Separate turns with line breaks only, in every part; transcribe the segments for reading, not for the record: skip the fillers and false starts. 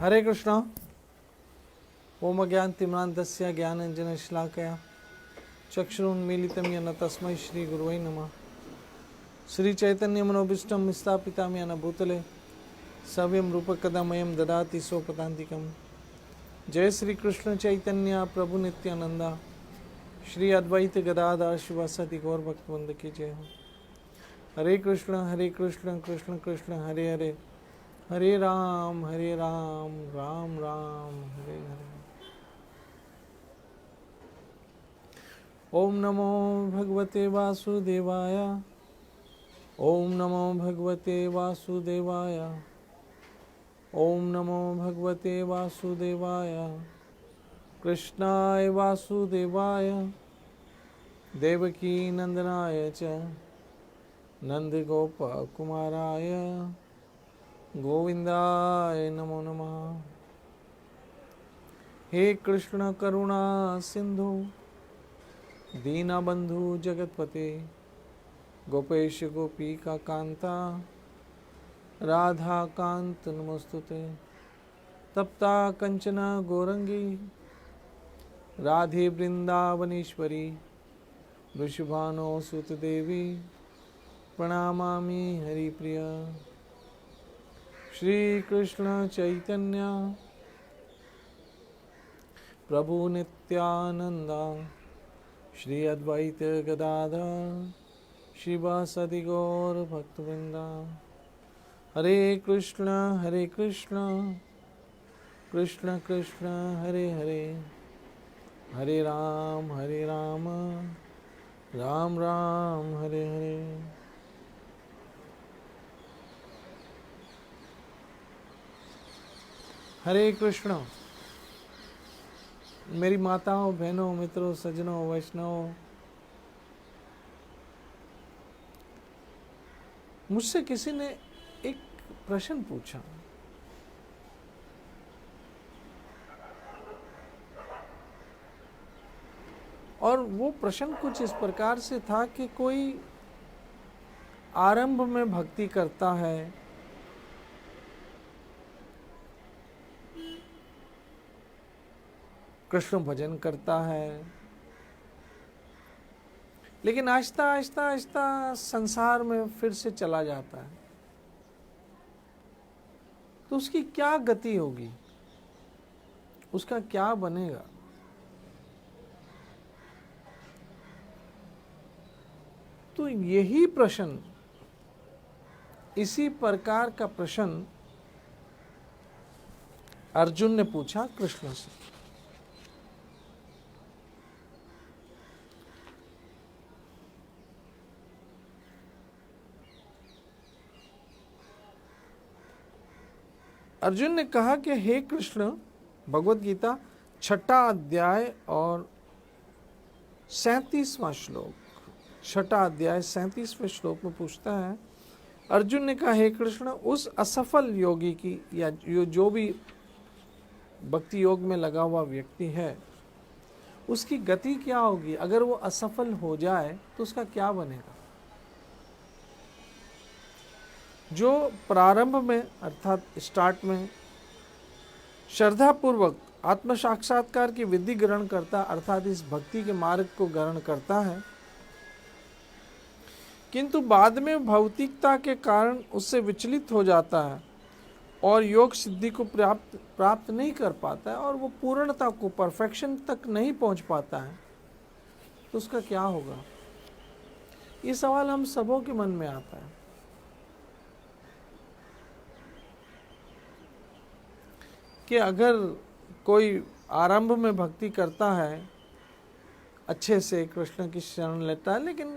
हरे कृष्णा। ओम ज्ञानतिम्रान्धस्य ज्ञानाञ्जनशलाकया चक्षुरुन्मीलितं येन तस्मै श्रीगुरुवे नमः। श्रीचैतन्यमनोभीष्टं स्थापितं येन भूतले सव्यं रूपकदामयं ददाति स्वपदान्तिकं। जय श्री कृष्ण चैतन्य प्रभु नित्यानंदा श्री अद्वैत गदाधर शिवासादि गौर भक्तवृंद की जय हो। हरे कृष्ण कृष्ण कृष्ण हरे हरे, हरे राम राम राम हरे हरे। ओम नमो भगवते वासुदेवाय, ओम नमो भगवते वासुदेवाय, ओम नमो भगवते वासुदेवाय। कृष्णाय वासुदेवाय देवकी नंदनाय च नंदगोपकुमाराय गोविंदाय नमो नमः। हे कृष्ण करुणा सिंधु दीनबंधु जगतपते गोपेश गोपिका कांता राधा कांत नमोस्तुते। तप्ता कंचना गौरंगी राधे वृंदावनेश्वरी वृषभानो सुत देवी प्रणामामि हरिप्रिया। श्री कृष्ण चैतन्य प्रभु नित्यानंदा श्री अद्वैत गदाधर शिवासादि गौर भक्तवृंदा। हरे कृष्ण कृष्ण कृष्ण हरे हरे, हरे राम राम राम हरे हरे। हरे कृष्ण। मेरी माताओं, बहनों, मित्रों, सज्जनों, वैष्णवों, मुझसे किसी ने एक प्रश्न पूछा और वो प्रश्न कुछ इस प्रकार से था कि कोई आरंभ में भक्ति करता है, कृष्ण भजन करता है, लेकिन आहिस्ता आहिस्ता आहिस्ता संसार में फिर से चला जाता है, तो उसकी क्या गति होगी, उसका क्या बनेगा। तो यही प्रश्न, इसी प्रकार का प्रश्न अर्जुन ने पूछा कृष्ण से। अर्जुन ने कहा कि हे कृष्ण, भगवत गीता 6 अध्याय और 37वां श्लोक, 6 अध्याय 37वें श्लोक में पूछता है। अर्जुन ने कहा, हे कृष्ण, उस असफल योगी की या जो भी भक्ति योग में लगा हुआ व्यक्ति है, उसकी गति क्या होगी? अगर वो असफल हो जाए तो उसका क्या बनेगा? जो प्रारंभ में अर्थात स्टार्ट में श्रद्धा पूर्वक आत्म साक्षात्कार की विधि ग्रहण करता, अर्थात इस भक्ति के मार्ग को ग्रहण करता है, किंतु बाद में भौतिकता के कारण उससे विचलित हो जाता है और योग सिद्धि को प्राप्त नहीं कर पाता है और वो पूर्णता को, परफेक्शन तक नहीं पहुंच पाता है, तो उसका क्या होगा? ये सवाल हम सबों के मन में आता है। कि अगर कोई आरंभ में भक्ति करता है, अच्छे से कृष्ण की शरण लेता है, लेकिन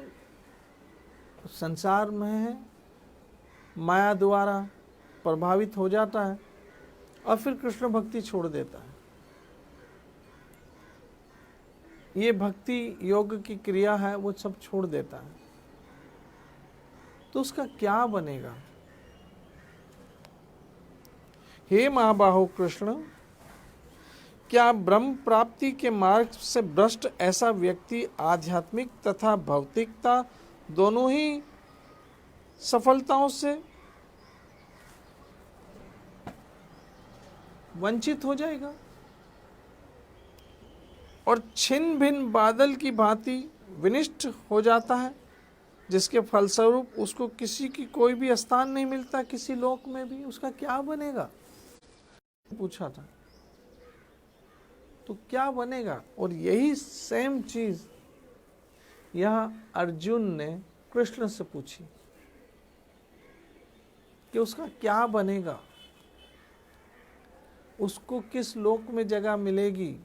संसार में है, माया द्वारा प्रभावित हो जाता है और फिर कृष्ण भक्ति छोड़ देता है। ये भक्ति योग की क्रिया है, वो सब छोड़ देता है, तो उसका क्या बनेगा? हे महाबाहो कृष्ण, क्या ब्रह्म प्राप्ति के मार्ग से भ्रष्ट ऐसा व्यक्ति आध्यात्मिक तथा भौतिकता दोनों ही सफलताओं से वंचित हो जाएगा और छिन्न भिन्न बादल की भांति विनिष्ट हो जाता है, जिसके फलस्वरूप उसको किसी की कोई भी स्थान नहीं मिलता किसी लोक में भी। उसका क्या बनेगा, पूछा था, तो क्या बनेगा। और यही सेम चीज यह अर्जुन ने कृष्ण से पूछी कि उसका क्या बनेगा, उसको किस लोक में जगह मिलेगी।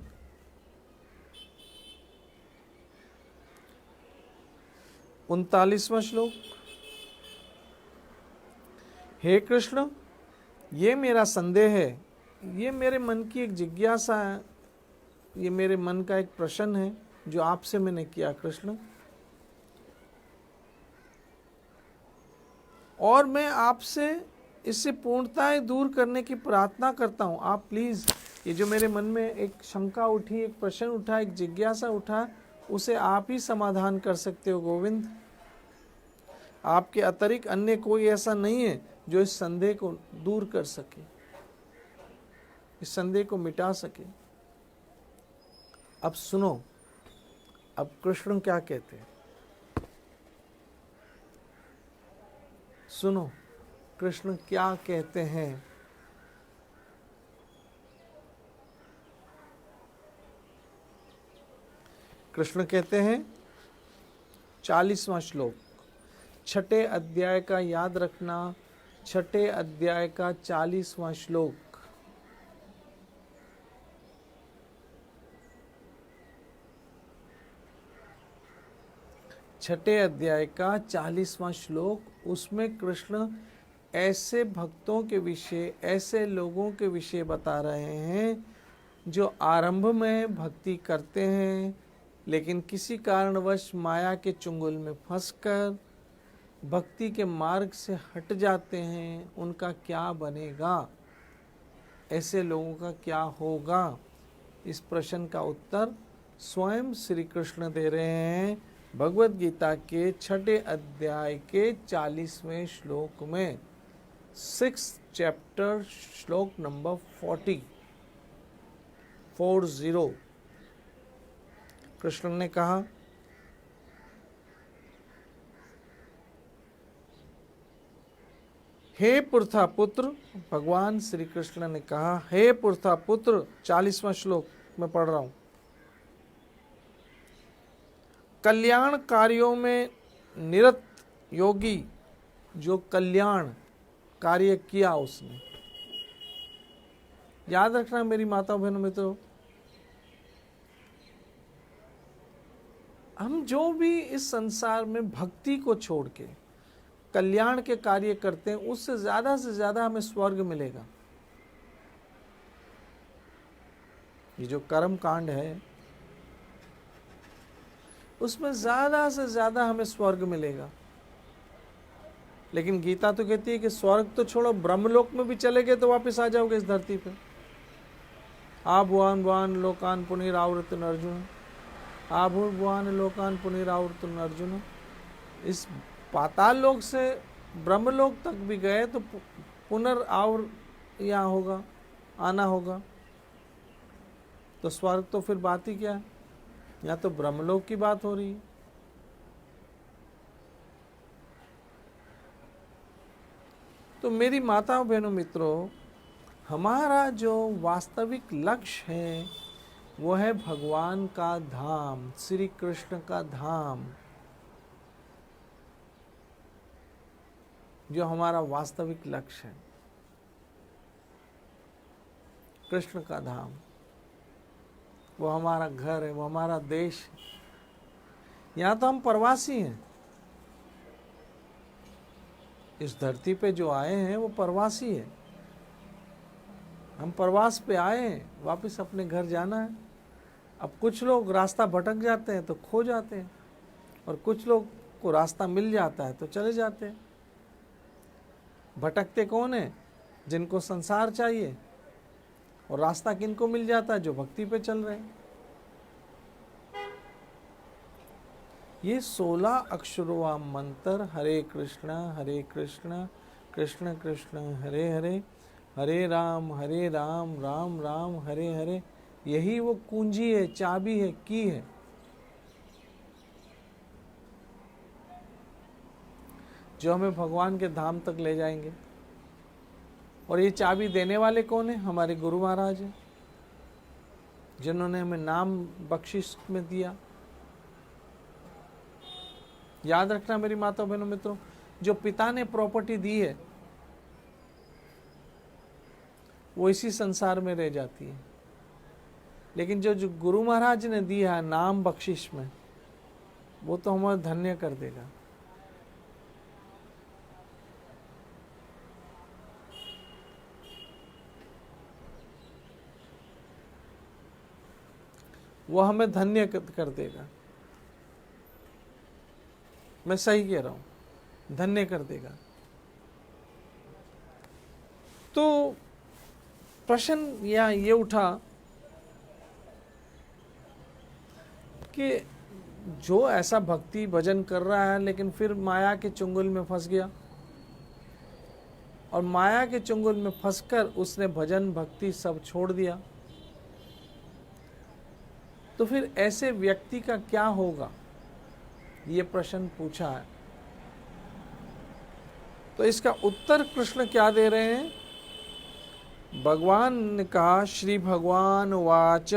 39वां श्लोक। हे कृष्ण, ये मेरा संदेह है, ये मेरे मन की एक जिज्ञासा है, ये मेरे मन का एक प्रश्न है जो आपसे मैंने किया कृष्ण, और मैं आपसे इससे पूर्णताएं दूर करने की प्रार्थना करता हूं। आप प्लीज ये जो मेरे मन में एक शंका उठी, एक प्रश्न उठा, एक जिज्ञासा उठा, उसे आप ही समाधान कर सकते हो गोविंद। आपके अतिरिक्त अन्य कोई ऐसा नहीं है जो इस संदेह को दूर कर सके, इस संदेह को मिटा सके। अब सुनो, अब कृष्ण क्या कहते हैं, सुनो कृष्ण क्या कहते हैं। कृष्ण कहते हैं 40वां श्लोक, छठे अध्याय का याद रखना, छठे अध्याय का 40वां श्लोक। छठे अध्याय का 40वां श्लोक। उसमें कृष्ण ऐसे भक्तों के विषय, ऐसे लोगों के विषय बता रहे हैं जो आरंभ में भक्ति करते हैं लेकिन किसी कारणवश माया के चुंगल में फंसकर भक्ति के मार्ग से हट जाते हैं। उनका क्या बनेगा, ऐसे लोगों का क्या होगा। इस प्रश्न का उत्तर स्वयं श्री कृष्ण दे रहे हैं भगवत गीता के छठे अध्याय के 40वें श्लोक में, 6th चैप्टर श्लोक नंबर 40। कृष्ण ने कहा, हे पुरथा पुत्र, भगवान श्री कृष्ण ने कहा, हे पुरथा पुत्र, 40वां श्लोक में पढ़ रहा हूं, कल्याण कार्यों में निरत योगी, जो कल्याण कार्य किया उसने। याद रखना मेरी माताओं बहनों मित्रों, हम जो भी इस संसार में भक्ति को छोड़ के कल्याण के कार्य करते हैं, उससे से ज्यादा हमें स्वर्ग मिलेगा। ये जो कर्म कांड है उसमें ज्यादा से ज्यादा हमें स्वर्ग मिलेगा। लेकिन गीता तो कहती है कि स्वर्ग तो छोड़ो, ब्रह्मलोक में भी चले गए तो वापस आ जाओगे इस धरती पे। आभुवान भुवान लोकान पुनरावर्तन अर्जुन, आभुवान लोकान पुनरावर्तन अर्जुन। इस पाताल लोक से ब्रह्मलोक तक भी गए तो पुनर्आवर यहाँ होगा, आना होगा। तो स्वर्ग तो फिर बात ही क्या है, यहाँ तो ब्रह्मलोक की बात हो रही है। तो मेरी माताओं बहनों मित्रों, हमारा जो वास्तविक लक्ष्य है वो है भगवान का धाम, श्री कृष्ण का धाम, जो हमारा वास्तविक लक्ष्य है, कृष्ण का धाम। वो हमारा घर है, वो हमारा देश है। यहाँ तो हम प्रवासी हैं, इस धरती पे जो आए हैं वो प्रवासी है। हम प्रवास पे आए हैं, वापस अपने घर जाना है। अब कुछ लोग रास्ता भटक जाते हैं तो खो जाते हैं, और कुछ लोग को रास्ता मिल जाता है तो चले जाते हैं। भटकते कौन है? जिनको संसार चाहिए, और रास्ता किनको मिल जाता है? जो भक्ति पे चल रहे हैं। ये 16 अक्षरों मंत्र, हरे कृष्ण कृष्ण कृष्ण हरे हरे, हरे राम राम राम हरे हरे। यही वो कुंजी है, चाबी है, की है। जो हमें भगवान के धाम तक ले जाएंगे। और ये चाबी देने वाले कौन है? हमारे गुरु महाराज हैं, जिन्होंने हमें नाम बख्शिश में दिया। याद रखना मेरी माता बहनों मित्रों, जो पिता ने प्रॉपर्टी दी है वो इसी संसार में रह जाती है, लेकिन जो गुरु महाराज ने दिया है नाम बख्शिश में, वो तो हमें धन्य कर देगा। वो हमें धन्य कर देगा। मैं सही कह रहा हूं, धन्य कर देगा। तो प्रश्न या ये उठा कि जो ऐसा भक्ति भजन कर रहा है लेकिन फिर माया के चुंगल में फंस गया, और माया के चुंगल में फंसकर उसने भजन भक्ति सब छोड़ दिया, तो फिर ऐसे व्यक्ति का क्या होगा? ये प्रश्न पूछा है। तो इसका उत्तर कृष्ण क्या दे रहे हैं? भगवान ने कहा, श्री भगवान वाच,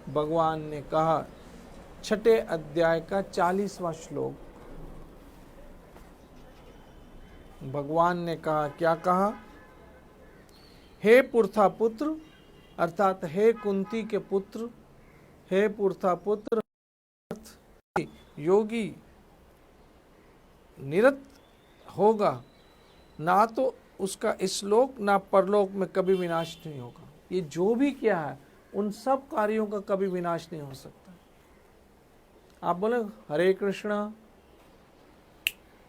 भगवान ने कहा, छठे अध्याय का 40वां श्लोक। भगवान ने कहा, क्या कहा? हे पुरथा पुत्र, अर्थात हे कुंती के पुत्र, हे पुरथा पुत्र, योगी निरत होगा, ना तो उसका इस लोक ना परलोक में कभी विनाश नहीं होगा। ये जो भी किया है उन सब कार्यों का कभी विनाश नहीं हो सकता। आप बोले हरे कृष्णा,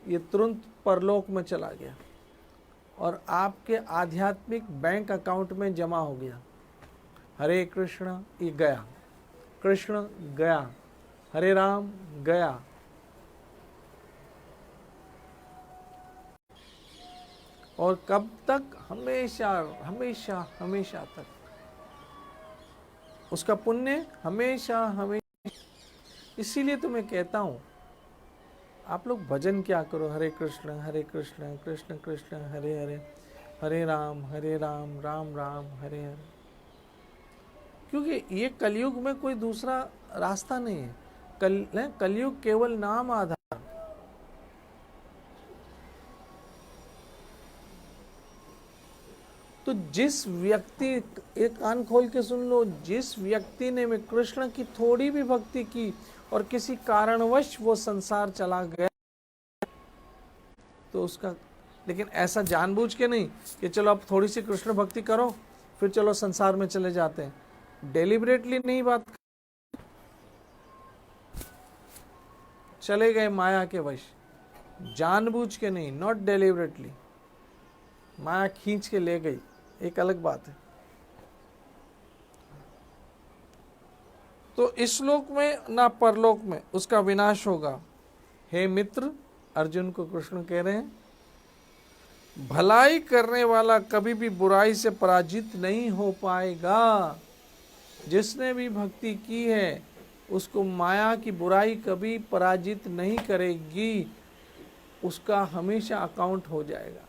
ये तुरंत परलोक में चला गया और आपके आध्यात्मिक बैंक अकाउंट में जमा हो गया। हरे कृष्णा, ये गया, कृष्ण गया, हरे राम गया। और कब तक? हमेशा हमेशा हमेशा तक। उसका पुण्य हमेशा हमेशा। इसीलिए तो मैं कहता हूं, आप लोग भजन क्या करो, हरे कृष्ण कृष्ण कृष्ण हरे हरे, हरे राम राम राम हरे हरे। क्योंकि ये कलयुग में कोई दूसरा रास्ता नहीं है। कलयुग केवल नाम आधार। तो जिस व्यक्ति, एक कान खोल के सुन लो, जिस व्यक्ति ने में कृष्ण की थोड़ी भी भक्ति की और किसी कारणवश वो संसार चला गया, तो उसका, लेकिन ऐसा जानबूझ के नहीं कि चलो अब थोड़ी सी कृष्ण भक्ति करो फिर चलो संसार में चले जाते हैं। डेलिबरेटली नहीं बात, चले गए माया के वश, जानबूझ के नहीं, नॉट डेलिबरेटली। माया खींच के ले गई, एक अलग बात है। तो इस लोक में ना परलोक में उसका विनाश होगा। हे मित्र, अर्जुन को कृष्ण कह रहे हैं, भलाई करने वाला कभी भी बुराई से पराजित नहीं हो पाएगा। जिसने भी भक्ति की है उसको माया की बुराई कभी पराजित नहीं करेगी, उसका हमेशा अकाउंट हो जाएगा,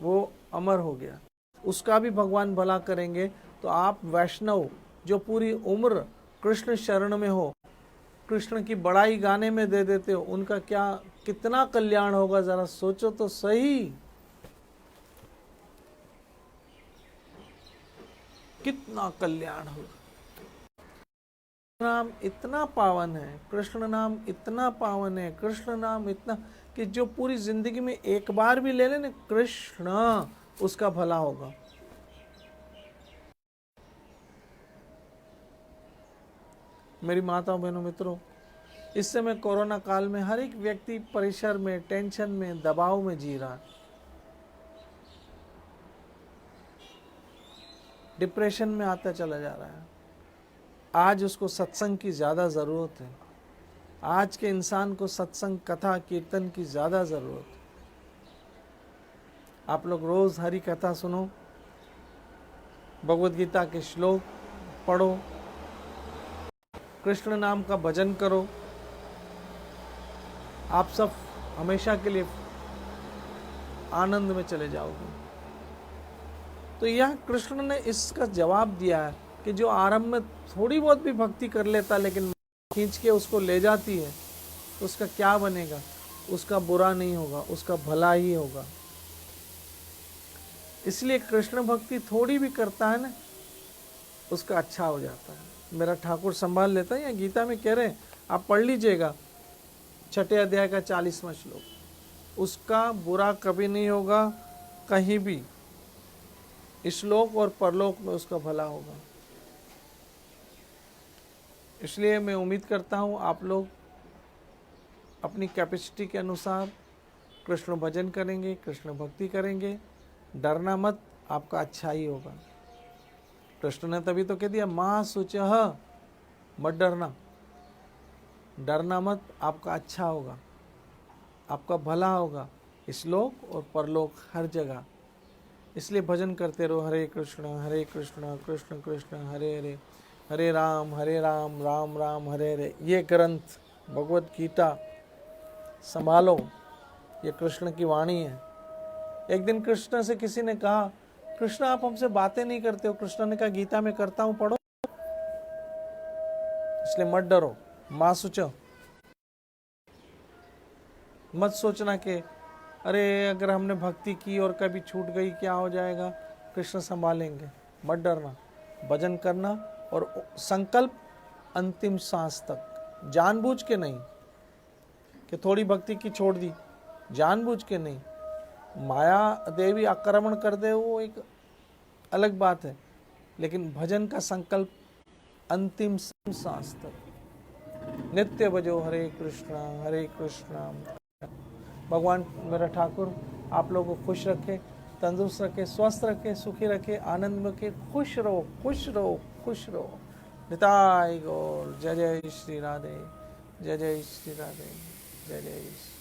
वो अमर हो गया। उसका भी भगवान भला करेंगे। तो आप वैष्णव जो पूरी उम्र कृष्ण शरण में हो, कृष्ण की बड़ाई गाने में दे देते हो, उनका क्या कितना कल्याण होगा, जरा सोचो तो सही। कितना कल्याण होगा। नाम इतना पावन है, कृष्ण नाम इतना पावन है, कृष्ण नाम इतना कि जो पूरी जिंदगी में एक बार भी ले लेने कृष्ण, उसका भला होगा। मेरी माताओं बहनों मित्रों, इस समय कोरोना काल में हर एक व्यक्ति परिसर में, टेंशन में, दबाव में जी रहा है, डिप्रेशन में आता चला जा रहा है। आज उसको सत्संग की ज्यादा जरूरत है। आज के इंसान को सत्संग, कथा, कीर्तन की ज़्यादा ज़रूरत है। आप लोग रोज़ हरि कथा सुनो, भगवद गीता के श्लोक पढ़ो, कृष्ण नाम का भजन करो, आप सब हमेशा के लिए आनंद में चले जाओगे। तो यह कृष्ण ने इसका जवाब दिया है कि जो आरंभ में थोड़ी बहुत भी भक्ति कर लेता लेकिन खींच के उसको ले जाती है तो उसका क्या बनेगा? उसका बुरा नहीं होगा, उसका भला ही होगा। इसलिए कृष्ण भक्ति थोड़ी भी करता है ना, उसका अच्छा हो जाता है। मेरा ठाकुर संभाल लेता है। या गीता में कह रहे हैं, आप पढ़ लीजिएगा 6 अध्याय का 40वां श्लोक, उसका बुरा कभी नहीं होगा कहीं भी, इस-लोक और परलोक में उसका भला होगा। इसलिए मैं उम्मीद करता हूँ आप लोग अपनी कैपेसिटी के अनुसार कृष्ण भजन करेंगे, कृष्ण भक्ति करेंगे, डरना मत, आपका अच्छा ही होगा। कृष्ण ने तभी तो कह दिया माँ शुचः, मत डरना, डरना मत, आपका अच्छा होगा, आपका भला होगा, इस लोक और परलोक हर जगह। इसलिए भजन करते रहो, हरे कृष्ण कृष्ण कृष्ण हरे हरे, हरे राम राम राम हरे हरे। ये ग्रंथ भगवत गीता संभालो, ये कृष्ण की वाणी है। एक दिन कृष्ण से किसी ने कहा, कृष्ण आप हमसे बातें नहीं करते हो। कृष्ण ने कहा गीता में करता हूं, पढ़ो। इसलिए मत डरो, मां सोचो, मत सोचना कि अरे अगर हमने भक्ति की और कभी छूट गई क्या हो जाएगा। कृष्ण संभालेंगे, मत डरना, भजन करना और संकल्प अंतिम सांस तक, जानबूझ के नहीं कि थोड़ी भक्ति की छोड़ दी, जानबूझ के नहीं। माया देवी आक्रमण कर दे वो एक अलग बात है, लेकिन भजन का संकल्प अंतिम सांस तक। नित्य भजो हरे कृष्णा। भगवान मेरा ठाकुर आप लोगों को खुश रखे, तंदुरुस्त रखे, स्वस्थ रखे, सुखी रखे, आनंद में रखे, खुश रहो खुश रहो खुश रहो। निताई गौर। जय जय श्री राधे, जय जय श्री राधे, जय जय श्री